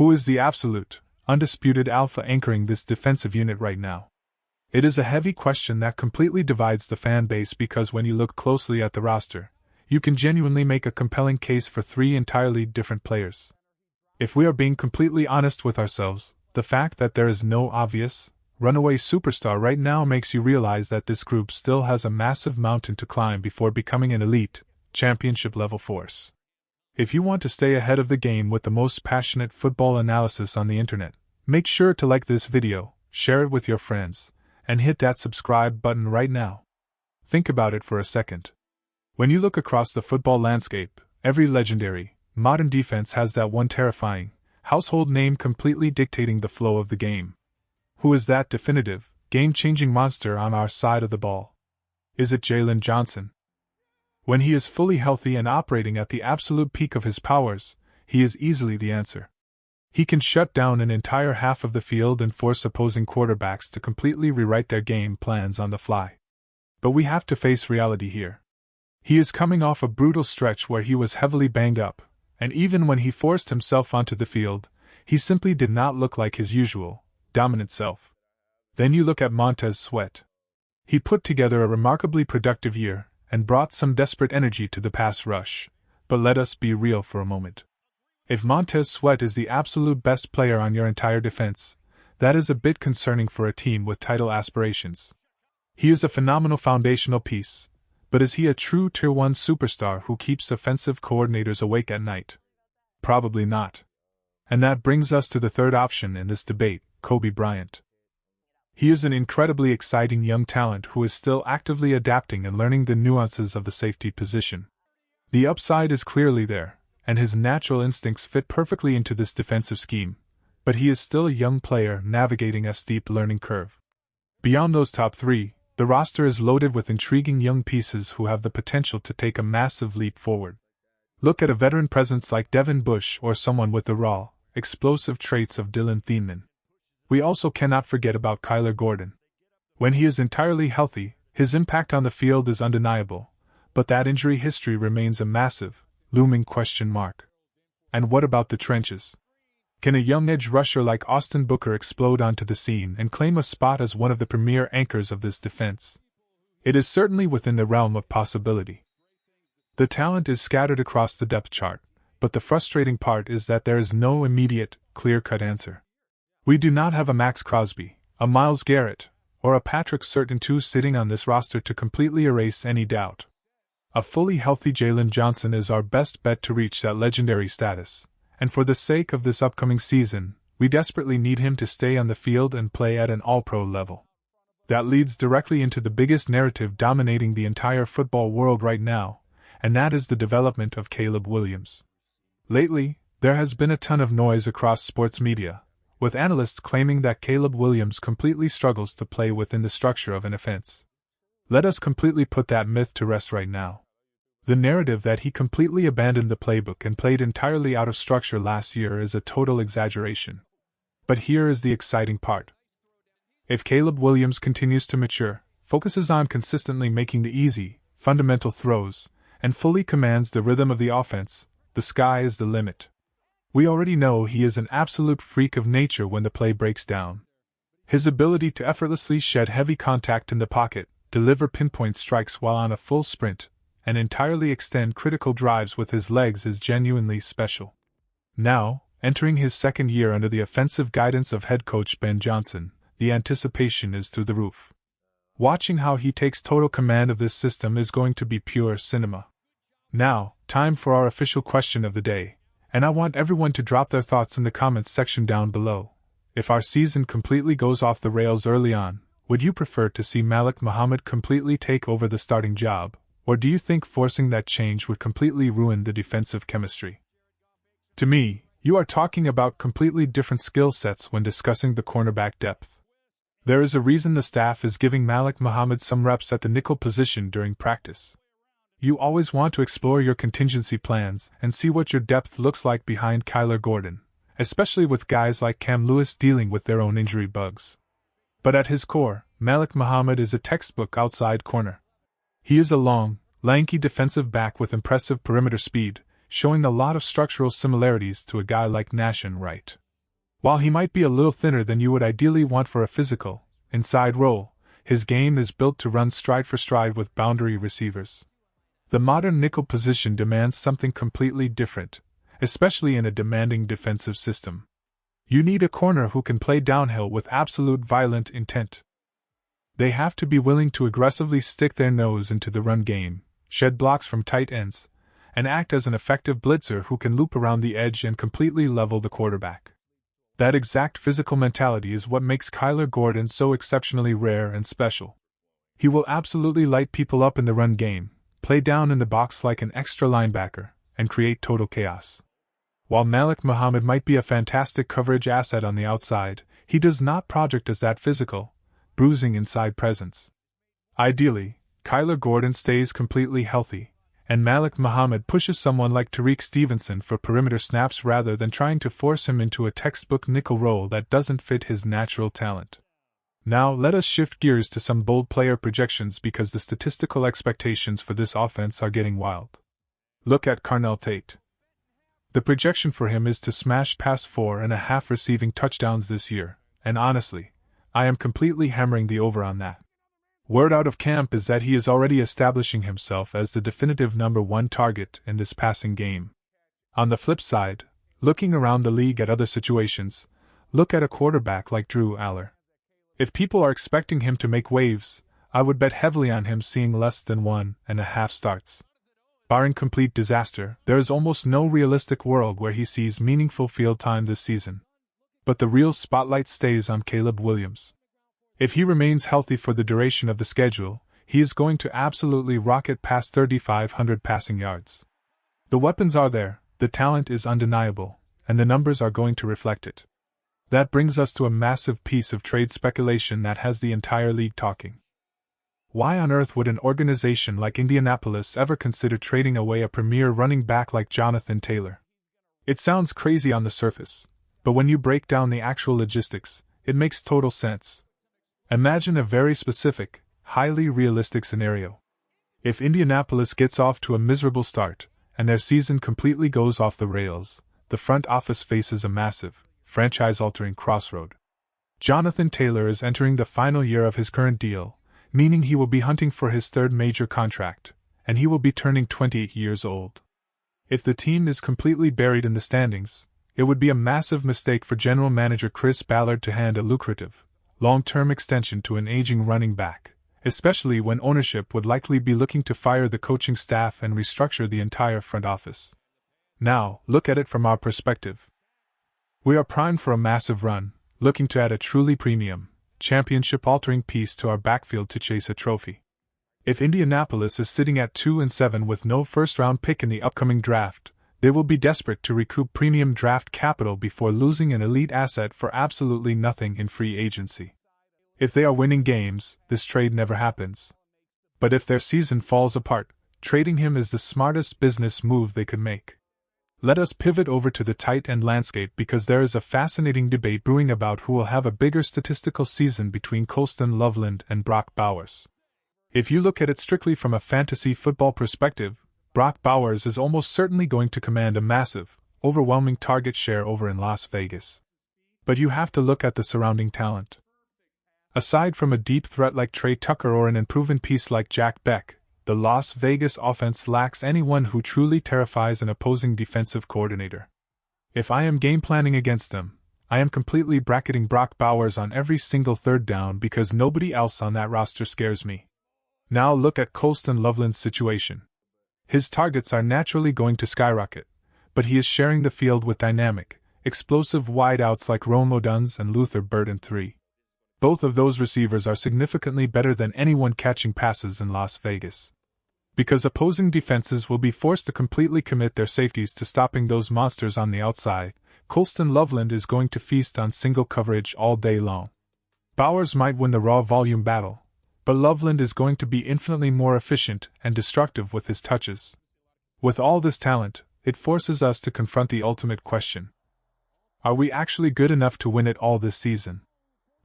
Who is the absolute, undisputed alpha anchoring this defensive unit right now? It is a heavy question that completely divides the fan base because when you look closely at the roster, you can genuinely make a compelling case for three entirely different players. If we are being completely honest with ourselves, the fact that there is no obvious, runaway superstar right now makes you realize that this group still has a massive mountain to climb before becoming an elite, championship-level force. If you want to stay ahead of the game with the most passionate football analysis on the internet, make sure to like this video, share it with your friends, and hit that subscribe button right now. Think about it for a second. When you look across the football landscape, every legendary, modern defense has that one terrifying, household name completely dictating the flow of the game. Who is that definitive, game-changing monster on our side of the ball? Is it Jalen Johnson? When he is fully healthy and operating at the absolute peak of his powers, he is easily the answer. He can shut down an entire half of the field and force opposing quarterbacks to completely rewrite their game plans on the fly. But we have to face reality here. He is coming off a brutal stretch where he was heavily banged up, and even when he forced himself onto the field, he simply did not look like his usual, dominant self. Then you look at Montez Sweat. He put together a remarkably productive year and brought some desperate energy to the pass rush, but let us be real for a moment. If Montez Sweat is the absolute best player on your entire defense, that is a bit concerning for a team with title aspirations. He is a phenomenal foundational piece, but is he a true Tier 1 superstar who keeps offensive coordinators awake at night? Probably not. And that brings us to the third option in this debate, Kobe Bryant. He is an incredibly exciting young talent who is still actively adapting and learning the nuances of the safety position. The upside is clearly there, and his natural instincts fit perfectly into this defensive scheme, but he is still a young player navigating a steep learning curve. Beyond those top three, the roster is loaded with intriguing young pieces who have the potential to take a massive leap forward. Look at a veteran presence like Devin Bush or someone with the raw, explosive traits of Dylan Thieneman. We also cannot forget about Kyler Gordon. When he is entirely healthy, his impact on the field is undeniable, but that injury history remains a massive, looming question mark. And what about the trenches? Can a young edge rusher like Austin Booker explode onto the scene and claim a spot as one of the premier anchors of this defense? It is certainly within the realm of possibility. The talent is scattered across the depth chart, but the frustrating part is that there is no immediate, clear-cut answer. We do not have a Max Crosby, a Myles Garrett, or a Patrick Surtain sitting on this roster to completely erase any doubt. A fully healthy Jalen Johnson is our best bet to reach that legendary status, and for the sake of this upcoming season, we desperately need him to stay on the field and play at an all-pro level. That leads directly into the biggest narrative dominating the entire football world right now, and that is the development of Caleb Williams. Lately, there has been a ton of noise across sports media, with analysts claiming that Caleb Williams completely struggles to play within the structure of an offense. Let us completely put that myth to rest right now. The narrative that he completely abandoned the playbook and played entirely out of structure last year is a total exaggeration. But here is the exciting part. If Caleb Williams continues to mature, focuses on consistently making the easy, fundamental throws, and fully commands the rhythm of the offense, the sky is the limit. We already know he is an absolute freak of nature when the play breaks down. His ability to effortlessly shed heavy contact in the pocket, deliver pinpoint strikes while on a full sprint, and entirely extend critical drives with his legs is genuinely special. Now, entering his second year under the offensive guidance of head coach Ben Johnson, the anticipation is through the roof. Watching how he takes total command of this system is going to be pure cinema. Now, time for our official question of the day, and I want everyone to drop their thoughts in the comments section down below. If our season completely goes off the rails early on, would you prefer to see Malik Muhammad completely take over the starting job, or do you think forcing that change would completely ruin the defensive chemistry? To me, you are talking about completely different skill sets when discussing the cornerback depth. There is a reason the staff is giving Malik Muhammad some reps at the nickel position during practice. You always want to explore your contingency plans and see what your depth looks like behind Kyler Gordon, especially with guys like Cam Lewis dealing with their own injury bugs. But at his core, Malik Muhammad is a textbook outside corner. He is a long, lanky defensive back with impressive perimeter speed, showing a lot of structural similarities to a guy like Nash and Wright. While he might be a little thinner than you would ideally want for a physical, inside role, his game is built to run stride for stride with boundary receivers. The modern nickel position demands something completely different, especially in a demanding defensive system. You need a corner who can play downhill with absolute violent intent. They have to be willing to aggressively stick their nose into the run game, shed blocks from tight ends, and act as an effective blitzer who can loop around the edge and completely level the quarterback. That exact physical mentality is what makes Kyler Gordon so exceptionally rare and special. He will absolutely light people up in the run game, play down in the box like an extra linebacker, and create total chaos. While Malik Muhammad might be a fantastic coverage asset on the outside, he does not project as that physical, bruising inside presence. Ideally, Kyler Gordon stays completely healthy, and Malik Muhammad pushes someone like Tariq Stevenson for perimeter snaps rather than trying to force him into a textbook nickel role that doesn't fit his natural talent. Now let us shift gears to some bold player projections because the statistical expectations for this offense are getting wild. Look at Carnell Tate. The projection for him is to smash past 4.5 receiving touchdowns this year, and honestly, I am completely hammering the over on that. Word out of camp is that he is already establishing himself as the definitive number one target in this passing game. On the flip side, looking around the league at other situations, look at a quarterback like Drew Aller. If people are expecting him to make waves, I would bet heavily on him seeing less than 1.5 starts. Barring complete disaster, there is almost no realistic world where he sees meaningful field time this season. But the real spotlight stays on Caleb Williams. If he remains healthy for the duration of the schedule, he is going to absolutely rocket past 3,500 passing yards. The weapons are there, the talent is undeniable, and the numbers are going to reflect it. That brings us to a massive piece of trade speculation that has the entire league talking. Why on earth would an organization like Indianapolis ever consider trading away a premier running back like Jonathan Taylor? It sounds crazy on the surface, but when you break down the actual logistics, it makes total sense. Imagine a very specific, highly realistic scenario. If Indianapolis gets off to a miserable start, and their season completely goes off the rails, the front office faces a massive, franchise-altering crossroad. Jonathan Taylor is entering the final year of his current deal, meaning he will be hunting for his third major contract, and he will be turning 20 years old. If the team is completely buried in the standings, it would be a massive mistake for general manager Chris Ballard to hand a lucrative, long-term extension to an aging running back, especially when ownership would likely be looking to fire the coaching staff and restructure the entire front office. Now, look at it from our perspective. We are primed for a massive run, looking to add a truly premium, championship-altering piece to our backfield to chase a trophy. If Indianapolis is sitting at 2-7 with no first-round pick in the upcoming draft, they will be desperate to recoup premium draft capital before losing an elite asset for absolutely nothing in free agency. If they are winning games, this trade never happens. But if their season falls apart, trading him is the smartest business move they could make. Let us pivot over to the tight end landscape because there is a fascinating debate brewing about who will have a bigger statistical season between Colston Loveland and Brock Bowers. If you look at it strictly from a fantasy football perspective, Brock Bowers is almost certainly going to command a massive, overwhelming target share over in Las Vegas. But you have to look at the surrounding talent. Aside from a deep threat like Trey Tucker or an unproven piece like Jack Beck, the Las Vegas offense lacks anyone who truly terrifies an opposing defensive coordinator. If I am game planning against them, I am completely bracketing Brock Bowers on every single third down because nobody else on that roster scares me. Now look at Colston Loveland's situation. His targets are naturally going to skyrocket, but he is sharing the field with dynamic, explosive wideouts like Rome Odunze and Luther Burden III. Both of those receivers are significantly better than anyone catching passes in Las Vegas. Because opposing defenses will be forced to completely commit their safeties to stopping those monsters on the outside, Colston Loveland is going to feast on single coverage all day long. Bowers might win the raw volume battle, but Loveland is going to be infinitely more efficient and destructive with his touches. With all this talent, it forces us to confront the ultimate question. Are we actually good enough to win it all this season?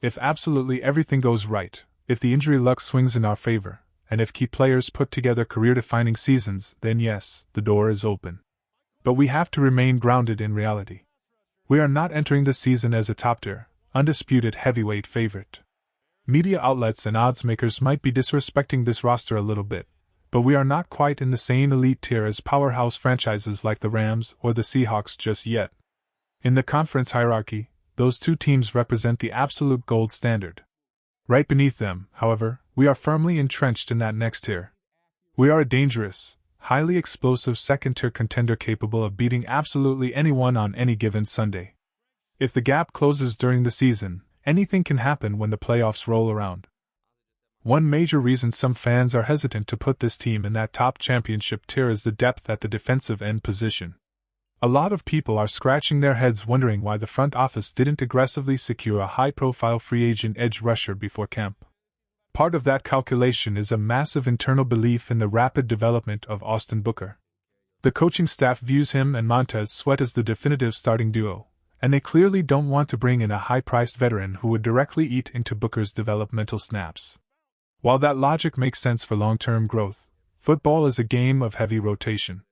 If absolutely everything goes right, if the injury luck swings in our favor, and if key players put together career-defining seasons, then yes, the door is open. But we have to remain grounded in reality. We are not entering the season as a top-tier, undisputed heavyweight favorite. Media outlets and odds makers might be disrespecting this roster a little bit, but we are not quite in the same elite tier as powerhouse franchises like the Rams or the Seahawks just yet. In the conference hierarchy, those two teams represent the absolute gold standard. Right beneath them, however, we are firmly entrenched in that next tier. We are a dangerous, highly explosive second-tier contender capable of beating absolutely anyone on any given Sunday. If the gap closes during the season, anything can happen when the playoffs roll around. One major reason some fans are hesitant to put this team in that top championship tier is the depth at the defensive end position. A lot of people are scratching their heads wondering why the front office didn't aggressively secure a high-profile free agent edge rusher before camp. Part of that calculation is a massive internal belief in the rapid development of Austin Booker. The coaching staff views him and Montez Sweat as the definitive starting duo, and they clearly don't want to bring in a high-priced veteran who would directly eat into Booker's developmental snaps. While that logic makes sense for long-term growth, football is a game of heavy rotation.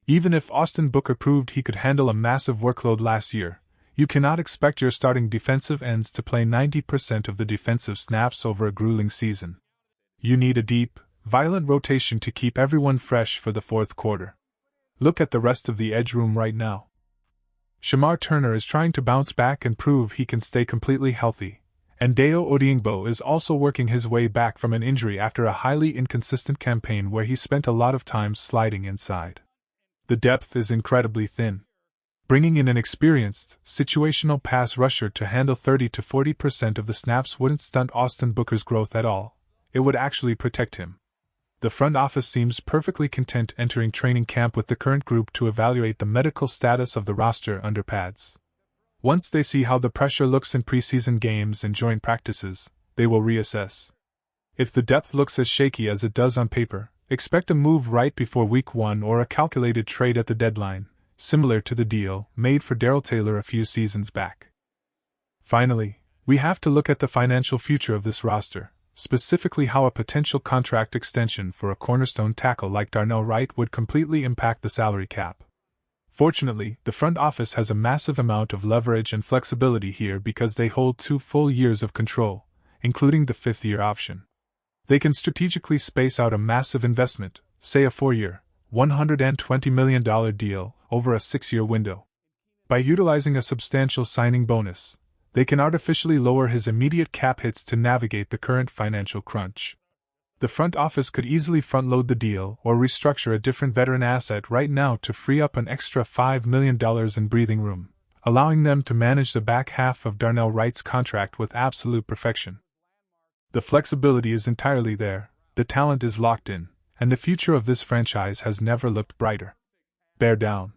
Even if Austin Booker proved he could handle a massive workload last year, you cannot expect your starting defensive ends to play 90% of the defensive snaps over a grueling season. You need a deep, violent rotation to keep everyone fresh for the fourth quarter. Look at the rest of the edge room right now. Shamar Turner is trying to bounce back and prove he can stay completely healthy, and Dayo Odeyingbo is also working his way back from an injury after a highly inconsistent campaign where he spent a lot of time sliding inside. The depth is incredibly thin. Bringing in an experienced, situational pass rusher to handle 30 to 40% of the snaps wouldn't stunt Austin Booker's growth at all. It would actually protect him. The front office seems perfectly content entering training camp with the current group to evaluate the medical status of the roster under pads. Once they see how the pressure looks in preseason games and joint practices, they will reassess. If the depth looks as shaky as it does on paper, expect a move right before Week 1 or a calculated trade at the deadline, similar to the deal made for Darrell Taylor a few seasons back. Finally, we have to look at the financial future of this roster, specifically how a potential contract extension for a cornerstone tackle like Darnell Wright would completely impact the salary cap. Fortunately, the front office has a massive amount of leverage and flexibility here because they hold 2 full years of control, including the 5th-year option. They can strategically space out a massive investment, say a 4-year, $120 million deal, over a 6-year window. By utilizing a substantial signing bonus, they can artificially lower his immediate cap hits to navigate the current financial crunch. The front office could easily front-load the deal or restructure a different veteran asset right now to free up an extra $5 million in breathing room, allowing them to manage the back half of Darnell Wright's contract with absolute perfection. The flexibility is entirely there, the talent is locked in, and the future of this franchise has never looked brighter. Bear down.